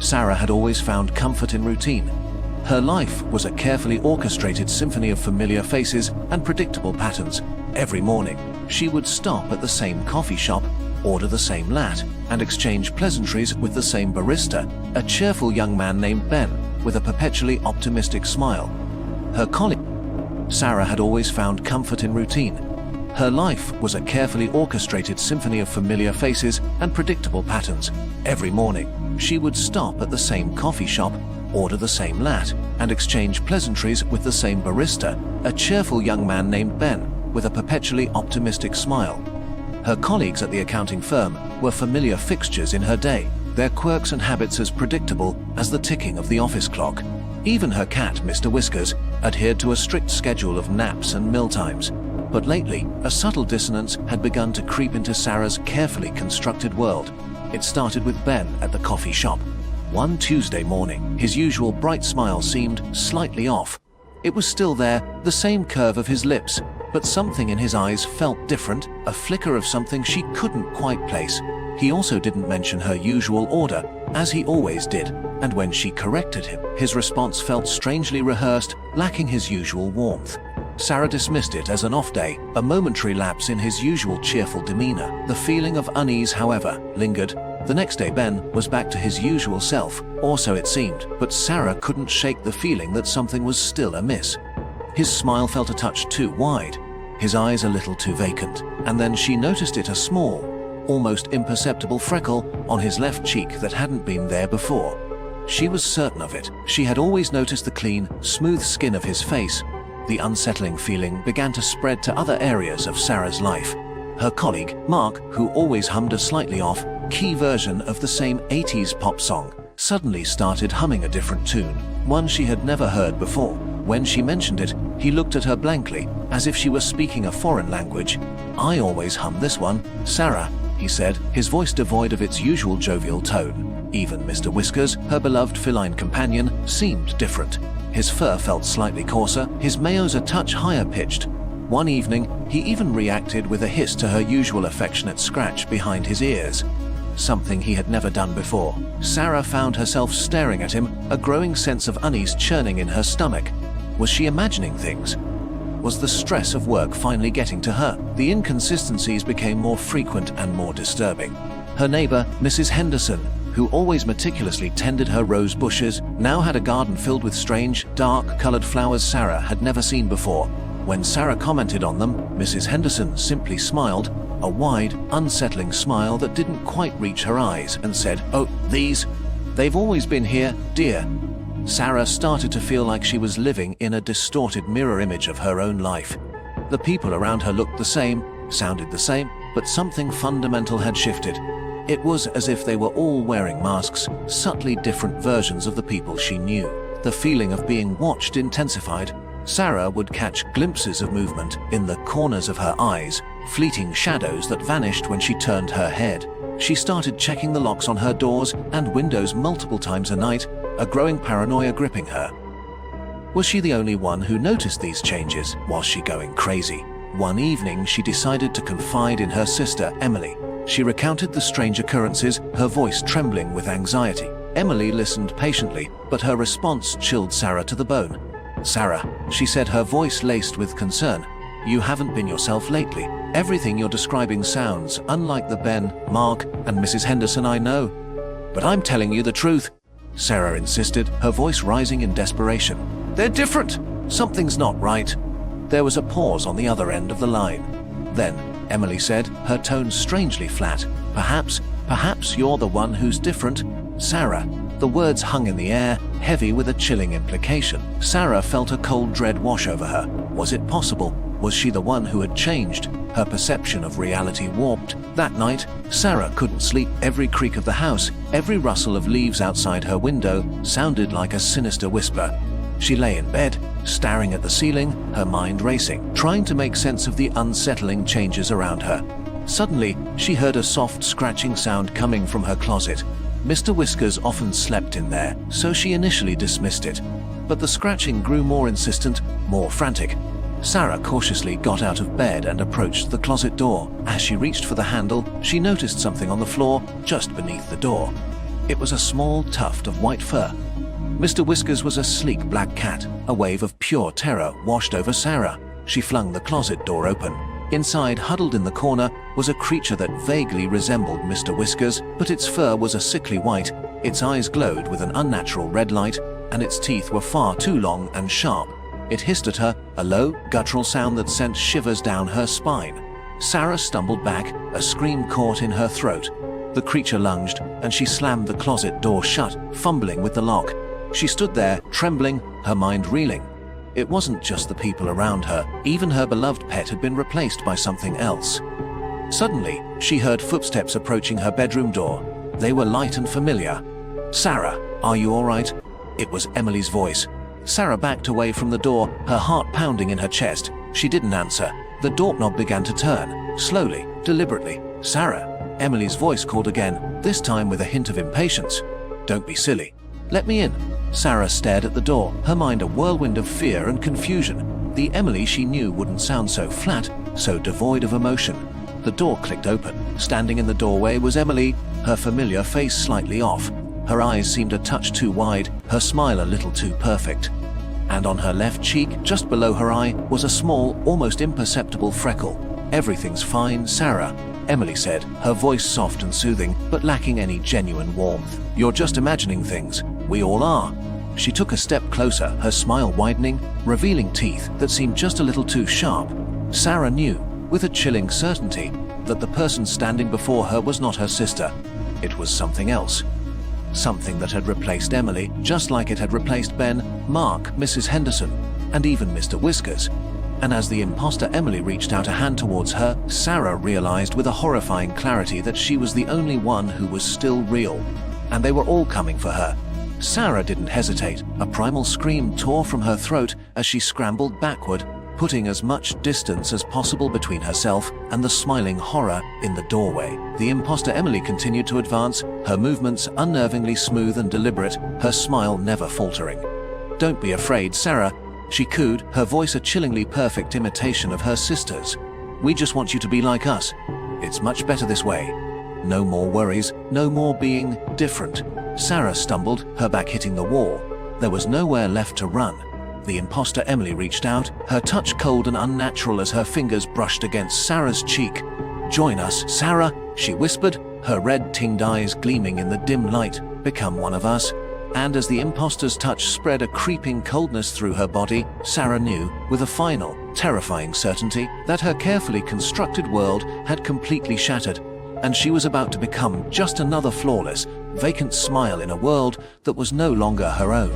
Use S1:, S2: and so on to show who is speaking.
S1: Sarah had always found comfort in routine. Her life was a carefully orchestrated symphony of familiar faces and predictable patterns. Every morning, she would stop at the same coffee shop, order the same latte, and exchange pleasantries with the same barista, a cheerful young man named Ben, with a perpetually optimistic smile. Her colleague, Sarah had always found comfort in routine. Her life was a carefully orchestrated symphony of familiar faces and predictable patterns. Every morning, she would stop at the same coffee shop, order the same latte, and exchange pleasantries with the same barista, a cheerful young man named Ben, with a perpetually optimistic smile. Her colleagues at the accounting firm were familiar fixtures in her day, their quirks and habits as predictable as the ticking of the office clock. Even her cat, Mr. Whiskers, adhered to a strict schedule of naps and meal times. But lately, a subtle dissonance had begun to creep into Sarah's carefully constructed world. It started with Ben at the coffee shop. One Tuesday morning, his usual bright smile seemed slightly off. It was still there, the same curve of his lips, but something in his eyes felt different, a flicker of something she couldn't quite place. He also didn't mention her usual order, as he always did, and when she corrected him, his response felt strangely rehearsed, lacking his usual warmth. Sarah dismissed it as an off day, a momentary lapse in his usual cheerful demeanor. The feeling of unease, however, lingered. The next day Ben was back to his usual self, or so it seemed, but Sarah couldn't shake the feeling that something was still amiss. His smile felt a touch too wide, his eyes a little too vacant, and then she noticed a small, almost imperceptible freckle on his left cheek that hadn't been there before. She was certain of it. She had always noticed the clean, smooth skin of his face. The unsettling feeling began to spread to other areas of Sarah's life. Her colleague, Mark, who always hummed a slightly off-key version of the same 80s pop song, suddenly started humming a different tune, one she had never heard before. When she mentioned it, he looked at her blankly, as if she were speaking a foreign language. "I always hum this one, Sarah," he said, his voice devoid of its usual jovial tone. Even Mr. Whiskers, her beloved feline companion, seemed different. His fur felt slightly coarser, his mayos a touch higher pitched. One evening, he even reacted with a hiss to her usual affectionate scratch behind his ears. Something he had never done before. Sarah found herself staring at him, a growing sense of unease churning in her stomach. Was she imagining things? Was the stress of work finally getting to her? The inconsistencies became more frequent and more disturbing. Her neighbor, Mrs. Henderson, who always meticulously tended her rose bushes, now had a garden filled with strange, dark-colored flowers Sarah had never seen before. When Sarah commented on them, Mrs. Henderson simply smiled, a wide, unsettling smile that didn't quite reach her eyes, and said, "Oh, they've always been here, dear." Sarah started to feel like she was living in a distorted mirror image of her own life. The people around her looked the same, sounded the same, but something fundamental had shifted. It was as if they were all wearing masks, subtly different versions of the people she knew. The feeling of being watched intensified. Sarah would catch glimpses of movement in the corners of her eyes, fleeting shadows that vanished when she turned her head. She started checking the locks on her doors and windows multiple times a night, a growing paranoia gripping her. Was she the only one who noticed these changes? Was she going crazy? One evening, she decided to confide in her sister, Emily. She recounted the strange occurrences, her voice trembling with anxiety. Emily listened patiently, but her response chilled Sarah to the bone. "Sarah," she said, her voice laced with concern, "you haven't been yourself lately. Everything you're describing sounds unlike the Ben, Mark, and Mrs. Henderson I know." "But I'm telling you the truth," Sarah insisted, her voice rising in desperation. "They're different. Something's not right." There was a pause on the other end of the line. "Then," Emily said, her tone strangely flat, Perhaps you're the one who's different, Sarah." The words hung in the air, heavy with a chilling implication. Sarah felt a cold dread wash over her. Was it possible? Was she the one who had changed? Her perception of reality warped. That night, Sarah couldn't sleep. Every creak of the house, every rustle of leaves outside her window sounded like a sinister whisper. She lay in bed, staring at the ceiling, her mind racing, trying to make sense of the unsettling changes around her. Suddenly, she heard a soft scratching sound coming from her closet. Mr. Whiskers often slept in there, so she initially dismissed it. But the scratching grew more insistent, more frantic. Sarah cautiously got out of bed and approached the closet door. As she reached for the handle, she noticed something on the floor just beneath the door. It was a small tuft of white fur. Mr. Whiskers was a sleek black cat. A wave of pure terror washed over Sarah. She flung the closet door open. Inside, huddled in the corner, was a creature that vaguely resembled Mr. Whiskers, but its fur was a sickly white, its eyes glowed with an unnatural red light, and its teeth were far too long and sharp. It hissed at her, a low, guttural sound that sent shivers down her spine. Sarah stumbled back, a scream caught in her throat. The creature lunged, and she slammed the closet door shut, fumbling with the lock. She stood there, trembling, her mind reeling. It wasn't just the people around her. Even her beloved pet had been replaced by something else. Suddenly, she heard footsteps approaching her bedroom door. They were light and familiar. "Sarah, are you all right?" It was Emily's voice. Sarah backed away from the door, her heart pounding in her chest. She didn't answer. The doorknob began to turn, slowly, deliberately. "Sarah," Emily's voice called again, this time with a hint of impatience. "Don't be silly. Let me in." Sarah stared at the door, her mind a whirlwind of fear and confusion. The Emily she knew wouldn't sound so flat, so devoid of emotion. The door clicked open. Standing in the doorway was Emily, her familiar face slightly off. Her eyes seemed a touch too wide, her smile a little too perfect. And on her left cheek, just below her eye, was a small, almost imperceptible freckle. "Everything's fine, Sarah," Emily said, her voice soft and soothing, but lacking any genuine warmth. "You're just imagining things. We all are." She took a step closer, her smile widening, revealing teeth that seemed just a little too sharp. Sarah knew, with a chilling certainty, that the person standing before her was not her sister. It was something else. Something that had replaced Emily, just like it had replaced Ben, Mark, Mrs. Henderson, and even Mr. Whiskers. And as the imposter Emily reached out a hand towards her, Sarah realized with a horrifying clarity that she was the only one who was still real. And they were all coming for her. Sarah didn't hesitate. A primal scream tore from her throat as she scrambled backward, putting as much distance as possible between herself and the smiling horror in the doorway. The imposter Emily continued to advance, her movements unnervingly smooth and deliberate, her smile never faltering. "Don't be afraid, Sarah," she cooed, her voice a chillingly perfect imitation of her sister's. "We just want you to be like us. It's much better this way. No more worries, no more being different." Sarah stumbled, her back hitting the wall. There was nowhere left to run. The imposter Emily reached out, her touch cold and unnatural as her fingers brushed against Sarah's cheek. "Join us, Sarah," she whispered, her red-tinged eyes gleaming in the dim light. "Become one of us." And as the imposter's touch spread a creeping coldness through her body, Sarah knew, with a final, terrifying certainty, that her carefully constructed world had completely shattered, and she was about to become just another flawless, vacant smile in a world that was no longer her own.